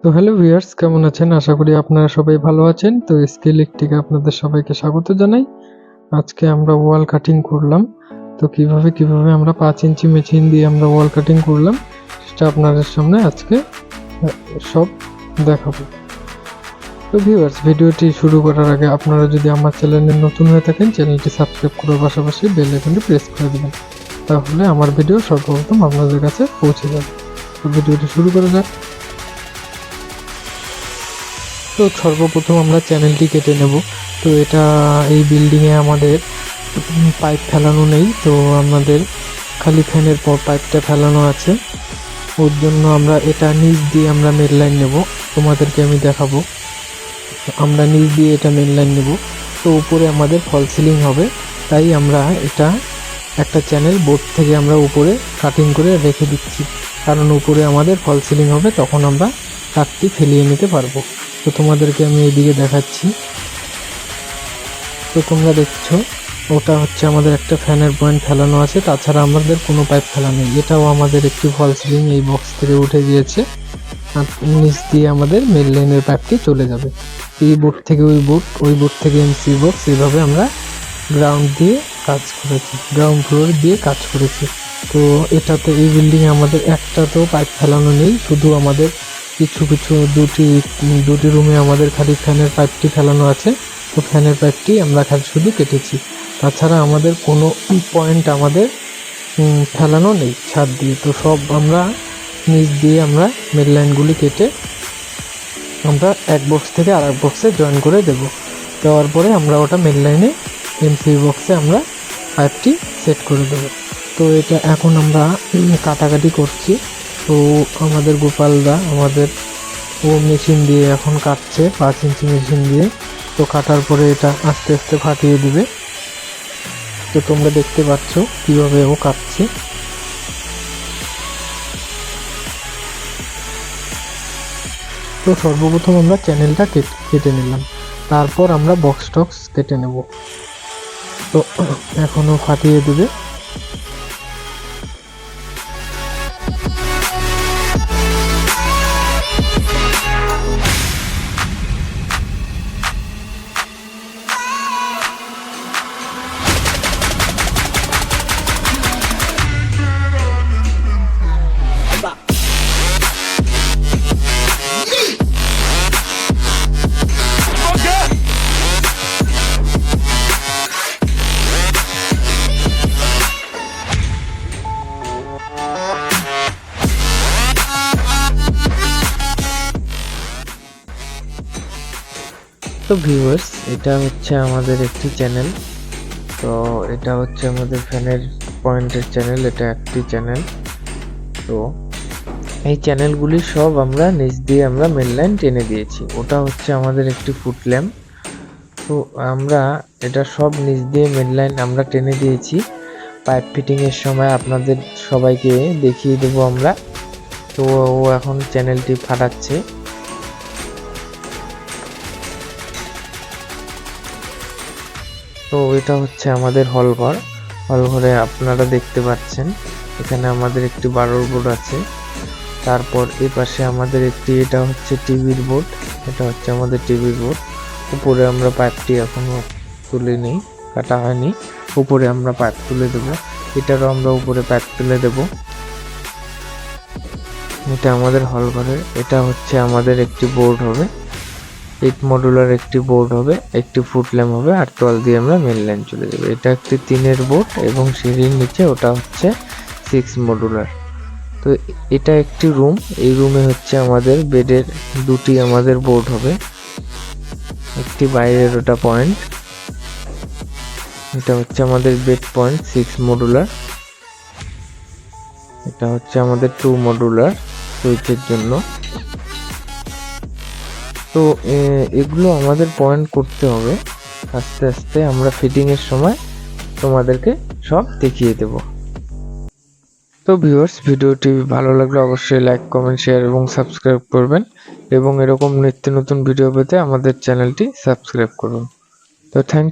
তো hello viewers, কেমন আছেন? আশা করি আপনারা সবাই ভালো আছেন। তো স্কিলিকটিকে আপনাদের সবাইকে স্বাগত জানাই। আজকে আমরা ওয়াল কাটিং করলাম। তো কিভাবে আমরা 5 ইঞ্চি মেশিন দিয়ে আমরা ওয়াল কাটিং করলাম সেটা আপনাদের সামনে আজকে সব দেখাবো। তো ভিউয়ার্স, ভিডিওটি শুরু করার আগে আপনারা যদি আমার চ্যানেলে নতুন হয়ে থাকেন, চ্যানেলটি সাবস্ক্রাইব করার পাশাপাশি বেল আইকনটি প্রেস করে দিবেন। তাহলে আমার ভিডিও সর্বপ্রথম আপনাদের কাছে পৌঁছে যাবে। তো ভিডিওটি শুরু করা যাক। তো সর্বপ্রথম আমরা চ্যানেলটি কেটে নেব। তো এই বিল্ডিংয়ে আমাদের পাইপ ফেলানো নেই, তো আমাদের খালি ফ্যানের পর পাইপটা ফেলানো আছে। ওর জন্য আমরা এটা নিচ দিয়ে আমরা মেন লাইন নেব, তোমাদেরকে আমি দেখাবো। আমরা নিচ দিয়ে এটা মেন লাইন নেব। তো উপরে আমাদের ফল সিলিং হবে, তাই আমরা এটা একটা চ্যানেল বোর্ড থেকে আমরা উপরে কাটিং করে রেখে দিচ্ছি, কারণ উপরে আমাদের ফল সিলিং হবে, তখন আমরা তারটি ফেলিয়ে নিতে পারবো। তো তোমাদেরকে আমি এইদিকে দেখাচ্ছি। তো তোমরা দেখছো ওটা হচ্ছে আমাদের একটা ফ্যানের পয়েন্ট ফেলানো আছে, তাছাড়া আমাদের কোনো পাইপ ফেলা নেই। এটাও আমাদের একটি ফল সিলিং এই বক্স থেকে উঠে গিয়েছে, আর নিচ দিয়ে আমাদের মেন লাইনের পাইপটি চলে যাবে। এই বোর্ড থেকে ওই বোর্ড থেকে এমসি বক্স, এইভাবে আমরা গ্রাউন্ড ফ্লোর দিয়ে কাজ করেছি। তো এটাতে এই বিল্ডিংয়ে আমাদের একটাতেও পাইপ ফেলানো নেই, শুধু আমাদের কিছু দুটি রুমে আমাদের খালি ফ্যানের পাইপটি ফেলানো আছে। তো ফ্যানের পাইপটি আমরা খালি শুধু কেটেছি, তাছাড়া আমাদের কোনো পয়েন্ট আমাদের ফেলানো নেই ছাদ দিয়ে। তো সব আমরা নিচ দিয়ে আমরা মেন লাইনগুলি কেটে আমরা এক বক্স থেকে আর এক বক্সে জয়েন করে দেওয়ার পরে আমরা ওটা মেন লাইনে এমসি বক্সে আমরা পাইপটি সেট করে দেবো। তো এটা এখন আমরা কাটাকাটি করছি। তো আমাদের গোপালদা ও মেশিন দিয়ে এখন কাটছে, 5 ইঞ্চি মেশিন দিয়ে। তো কাটার পরে এটা আস্তে আস্তে ফাটিয়ে দিবে। তো তোমরা দেখতে পাচ্ছ কিভাবে ও কাটছে। তো সর্বপ্রথম আমরা চ্যানেলটা কেটে নিলাম, তারপর আমরা বক্স টক্স কেটে নেব। তো এখনও ফাটিয়ে দেবে। তো ভিউয়ার্স, এটা হচ্ছে আমাদের একটি চ্যানেল। তো এটা হচ্ছে আমাদের ফ্যানের পয়েন্টের চ্যানেল, এটা একটি চ্যানেল। তো এই চ্যানেলগুলি সব আমরা নিচ দিয়ে আমরা মেন লাইন টেনে দিয়েছি। ওটা হচ্ছে আমাদের একটি ফুট ল্যাম্প। তো আমরা এটা সব নিচ দিয়ে মেন লাইন আমরা টেনে দিয়েছি। পাইপ ফিটিংয়ের সময় আপনাদের সবাইকে দেখিয়ে দেবো আমরা। তো ও এখন চ্যানেলটি ফাটাচ্ছে। তো এটা হচ্ছে আমাদের হলঘরে আপনারা দেখতে পাচ্ছেন এখানে আমাদের একটি 12 বোর্ড আছে। তারপর এই পাশে আমাদের এটা হচ্ছে টিভির বোর্ড, এটা হচ্ছে আমাদের টিভির বোর্ড। উপরে আমরা পাইপটি এখনো তুলিনি, কাটা হয়নি। উপরে আমরা পাইপ তুলে দেব, এটারও আমরা উপরে পাইপ তুলে দেব। এটা আমাদের হলঘরের। এটা হচ্ছে আমাদের একটি বোর্ড হবে, 8 মডুলার একটি বোর্ড হবে, একটি ফুট ল্যাম্প হবে, আর তল দিয়ে আমরা মেন লাইন চলে যাবে। এটা একটি 3-এর বোর্ড এবং সিঁড়ির নিচে ওটা হচ্ছে 6 মডুলার। তো এটা একটি রুম, এই রুমে হচ্ছে আমাদের বেডের দুটি আমাদের বোর্ড হবে, একটি বাইরের ওটা পয়েন্ট। এটা হচ্ছে আমাদের বেড পয়েন্ট 6 মডুলার। এটা হচ্ছে আমাদের 2 মডুলার সুইচের জন্য। তো এগুলো আমাদের পয়েন্ট করতে হবে আস্তে আস্তে, আমরা ফিটিং এর সময় তোমাদেরকে সব দেখিয়ে দেব। তো ভিউয়ার্স, ভিডিওটি ভালো লাগলে অবশ্যই লাইক, কমেন্ট, শেয়ার এবং সাবস্ক্রাইব করবেন, এবং এরকম নিত্য নতুন ভিডিও পেতে আমাদের চ্যানেলটি সাবস্ক্রাইব করুন। তো থ্যাংক ইউ।